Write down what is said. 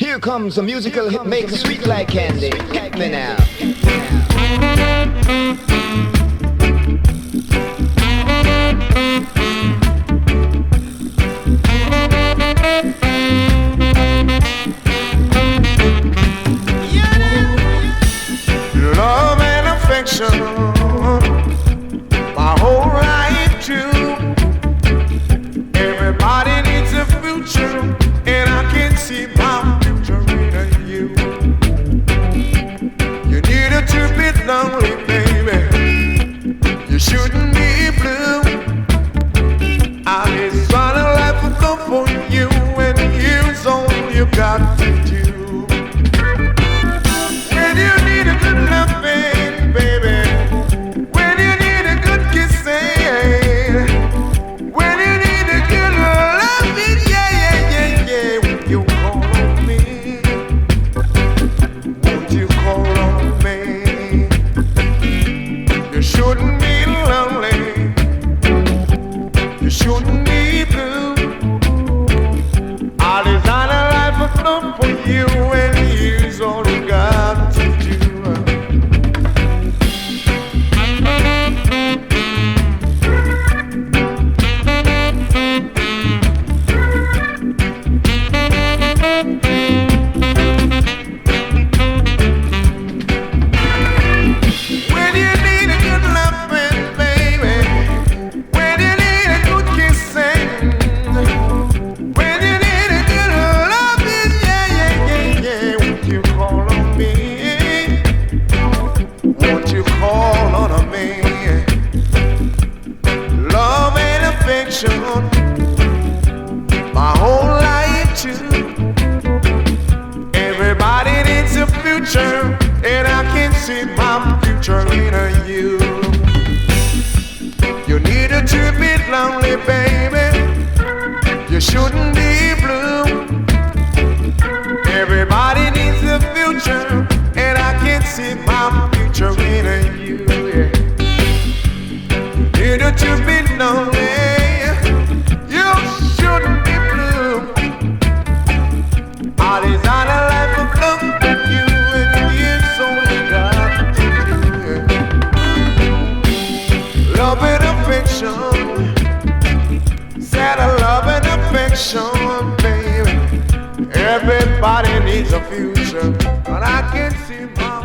Here comes a musical hit, make sweet like candy. Hit me now. Love and affection, my whole life too. Everybody needs a future, and I can see my future in you. You needed to be lonely, baby. You shouldn't be blue. I design a life of love for you, and here's all you got to do. When you need a good loving, baby. When you need a good kissing. When you need a good loving, yeah. Won't you call on me? Won't you call on me? You shouldn't be lonely. You shouldn't be blue. I design a life of love for you, and here's all you got to do. When you need a good loving, baby. When you need a good kissing. When you need a good loving, yeah. Won't you call on me? Won't you call on me? Love and affection, my whole life too. Everybody needs a future, and I can see my future in you. You needed to be lonely, baby. You shouldn't be blue. Everybody needs a future, and I can see my future in you. Yeah. You needed to be lonely. You shouldn't be blue. I design a life of love for you, and it's only got to do. Yeah. Love and affection, sad love and affection, baby. Everybody needs a future, and I can see my